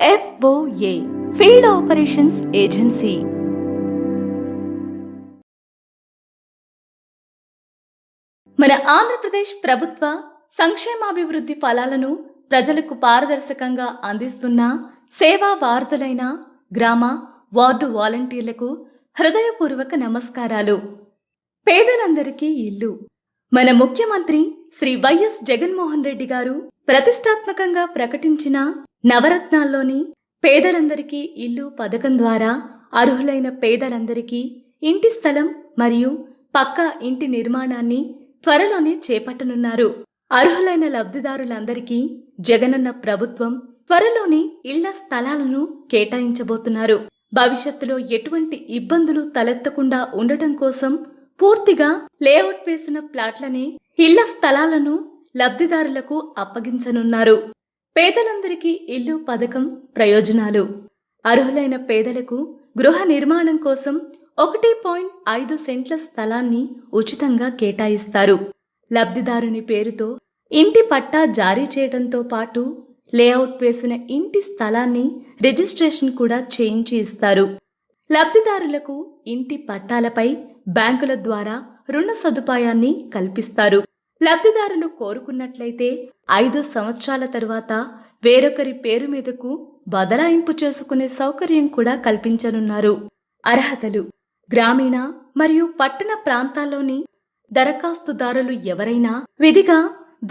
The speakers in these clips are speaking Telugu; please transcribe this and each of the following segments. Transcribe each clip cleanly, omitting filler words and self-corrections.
FOA field operations agency. మన ఆంధ్రప్రదేశ్ ప్రభుత్వ సంక్షేమాభివృద్ధి ఫలాలను ప్రజలకు పారదర్శకంగా అందిస్తున్న సేవా వారధులైన గ్రామ వార్డు వాలంటీర్లకు హృదయపూర్వక నమస్కారాలు. పేదలందరికీ ఇల్లు. మన ముఖ్యమంత్రి శ్రీ వైఎస్ జగన్మోహన్ రెడ్డి గారు ప్రతిష్టాత్మకంగా ప్రకటించిన నవరత్నాల్లోని పేదలందరికీ ఇల్లు పథకం ద్వారా అర్హులైన పేదలందరికీ ఇంటి స్థలం మరియు పక్కా ఇంటి నిర్మాణాన్ని త్వరలోనే చేపట్టనున్నారు. అర్హులైన లబ్ధిదారులందరికీ జగనన్న ప్రభుత్వం త్వరలోనే ఇళ్ల స్థలాలను కేటాయించబోతున్నారు. భవిష్యత్తులో ఎటువంటి ఇబ్బందులు తలెత్తకుండా ఉండటం కోసం పూర్తిగా లేఅవుట్ వేసిన ప్లాట్లనే ఇళ్ల స్థలాలను లబ్ధిదారులకు అప్పగించనున్నారు. పేదలందరికీ ఇల్లు పథకం ప్రయోజనాలు. అర్హులైన పేదలకు గృహ నిర్మాణం కోసం 1.5 సెంట్ల స్థలాన్ని ఉచితంగా కేటాయిస్తారు. లబ్ధిదారుని పేరుతో ఇంటి పట్టా జారీ చేయడంతో పాటు లేఅవుట్ వేసిన ఇంటి స్థలాన్ని రిజిస్ట్రేషన్ కూడా చేయించి ఇస్తారు. లబ్ధిదారులకు ఇంటి పట్టాలపై బ్యాంకుల ద్వారా రుణ సదుపాయాన్ని కల్పిస్తారు. లబ్ధిదారులు కోరుకున్నట్లయితే 5 సంవత్సరాల తరువాత వేరొకరి పేరు మీదకు బదలాయింపు చేసుకునే సౌకర్యం కూడా కల్పించనున్నారు. అర్హతలు. గ్రామీణ మరియు పట్టణ ప్రాంతాల్లోని దరఖాస్తుదారులు ఎవరైనా విధిగా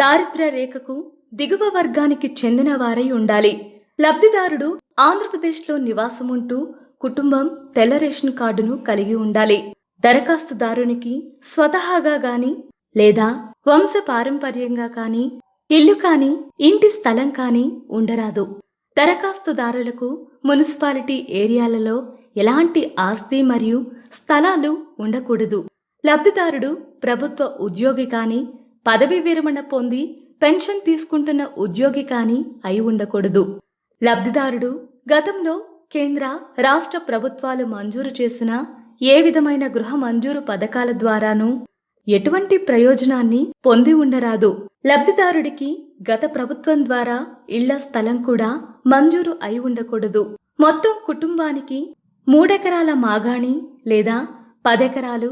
దారిద్ర్య రేఖకు దిగువ వర్గానికి చెందిన వారై ఉండాలి. లబ్ధిదారుడు ఆంధ్రప్రదేశ్లో నివాసముంటూ కుటుంబం తెల్ల రేషన్ కార్డును కలిగి ఉండాలి. దరఖాస్తుదారునికి స్వతహాగా గాని లేదా వంశ పారంపర్యంగా కాని ఇల్లు కాని ఇంటి స్థలం కాని ఉండరాదు. దరఖాస్తుదారులకు మున్సిపాలిటీ ఏరియాలలో ఎలాంటి ఆస్తి మరియు స్థలాలు ఉండకూడదు. లబ్ధిదారుడు ప్రభుత్వ ఉద్యోగి కాని పదవి విరమణ పొంది పెన్షన్ తీసుకుంటున్న ఉద్యోగి కాని అయి ఉండకూడదు. లబ్ధిదారుడు గతంలో కేంద్ర రాష్ట్ర ప్రభుత్వాలు మంజూరు చేసిన ఏ విధమైన గృహ మంజూరు పథకాల ద్వారానూ ఎటువంటి ప్రయోజనాన్ని పొంది ఉండరాదు. లబ్ధిదారుడికి గత ప్రభుత్వం ద్వారా ఇళ్ల స్థలం కూడా మంజూరు అయి ఉండకూడదు. మొత్తం కుటుంబానికి 3 ఎకరాల మాగాణి లేదా 10 ఎకరాలు,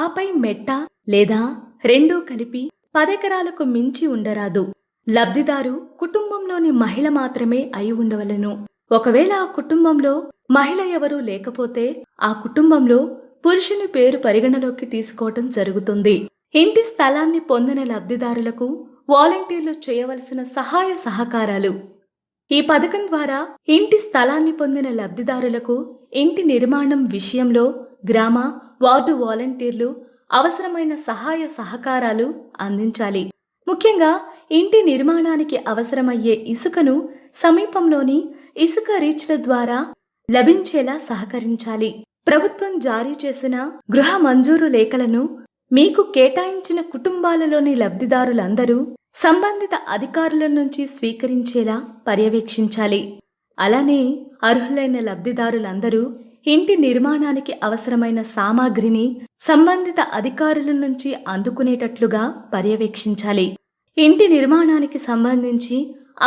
ఆపై మెట్ట లేదా రెండూ కలిపి 10 ఎకరాలకు మించి ఉండరాదు. లబ్ధిదారు కుటుంబంలోని మహిళ మాత్రమే అయి ఉండవలెను. ఒకవేళ ఆ కుటుంబంలో మహిళ ఎవరూ లేకపోతే ఆ కుటుంబంలో పురుషుని పేరు పరిగణలోకి తీసుకోవటం జరుగుతుంది. ఇంటి స్థలాన్ని పొందిన లబ్ధిదారులకు వాలంటీర్లు చేయవలసిన సహాయ సహకారాలు. ఈ పథకం ద్వారా ఇంటి స్థలాన్ని పొందిన లబ్ధిదారులకు ఇంటి నిర్మాణం విషయంలో గ్రామ వార్డు వాలంటీర్లు అవసరమైన సహాయ సహకారాలు అందించాలి. ముఖ్యంగా ఇంటి నిర్మాణానికి అవసరమయ్యే ఇసుకను సమీపంలోని ఇసుక రీచ్ల ద్వారా లభించేలా సహకరించాలి. ప్రభుత్వం జారీ చేసిన గృహ మంజూరు లేఖలను మీకు కేటాయించిన కుటుంబాలలోని లబ్ధిదారులందరూ సంబంధిత అధికారుల నుంచి స్వీకరించేలా పర్యవేక్షించాలి. అలానే అర్హులైన లబ్ధిదారులందరూ ఇంటి నిర్మాణానికి అవసరమైన సామాగ్రిని సంబంధిత అధికారుల నుంచి అందుకునేటట్లుగా పర్యవేక్షించాలి. ఇంటి నిర్మాణానికి సంబంధించి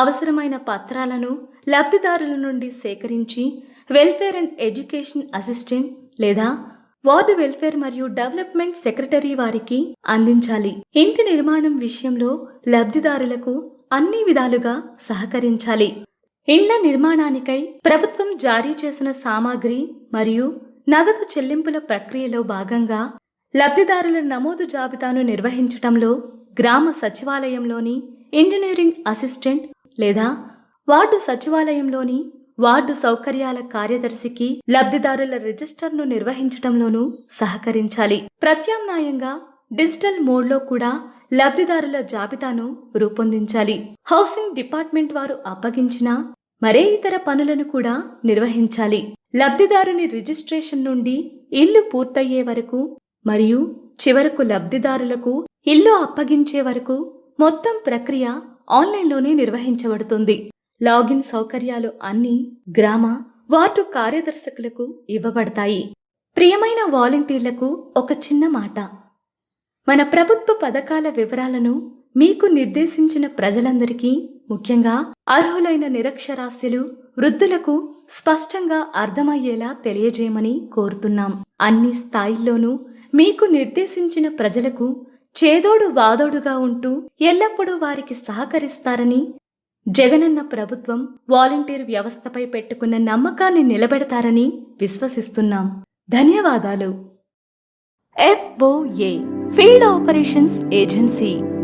అవసరమైన పత్రాలను లబ్ధిదారుల నుండి సేకరించి వెల్ఫేర్ అండ్ ఎడ్యుకేషన్ అసిస్టెంట్ లేదా వార్డు వెల్ఫేర్ మరియు డెవలప్మెంట్ సెక్రటరీ వారికి అందించాలి. ఇంటి నిర్మాణం విషయంలో లబ్ధిదారులకు అన్ని విధాలుగా సహకరించాలి. ఇండ్ల నిర్మాణానికై ప్రభుత్వం జారీ చేసిన సామాగ్రి మరియు నగదు చెల్లింపుల ప్రక్రియలో భాగంగా లబ్ధిదారుల నమోదు జాబితాను నిర్వహించటంలో గ్రామ సచివాలయంలోని ఇంజనీరింగ్ అసిస్టెంట్ లేదా వార్డు సచివాలయంలోని వార్డు సౌకర్యాల కార్యదర్శికి లబ్ధిదారుల రిజిస్టర్ను నిర్వహించటంలోనూ సహకరించాలి. ప్రత్యామ్నాయంగా డిజిటల్ మోడ్లో కూడా లబ్ధిదారుల జాబితాను రూపొందించాలి. హౌసింగ్ డిపార్ట్మెంట్ వారు అప్పగించిన మరే ఇతర పనులను కూడా నిర్వహించాలి. లబ్ధిదారుని రిజిస్ట్రేషన్ నుండి ఇల్లు పూర్తయ్యే వరకు మరియు చివరకు లబ్ధిదారులకు ఇల్లు అప్పగించే వరకు మొత్తం ప్రక్రియ ఆన్లైన్లోనే నిర్వహించబడుతుంది. లాగిన్ సౌకర్యాలు అన్నీ గ్రామ వార్డు కార్యదర్శకులకు ఇవ్వబడతాయి. ప్రియమైన వాలంటీర్లకు ఒక చిన్న మాట. మన ప్రభుత్వ పథకాల వివరాలను మీకు నిర్దేశించిన ప్రజలందరికీ, ముఖ్యంగా అర్హులైన నిరక్షరాస్యులు, వృద్ధులకు స్పష్టంగా అర్థమయ్యేలా తెలియజేయమని కోరుతున్నాం. అన్ని స్థాయిల్లోనూ మీకు నిర్దేశించిన ప్రజలకు చేదోడు వాదోడుగా ఉంటూ ఎల్లప్పుడూ వారికి సహకరిస్తారని, జగనన్న ప్రభుత్వం వాలంటీర్ వ్యవస్థపై పెట్టుకున్న నమ్మకాన్ని నిలబెడతారని విశ్వసిస్తున్నాం. ధన్యవాదాలు. FOA field operations agency.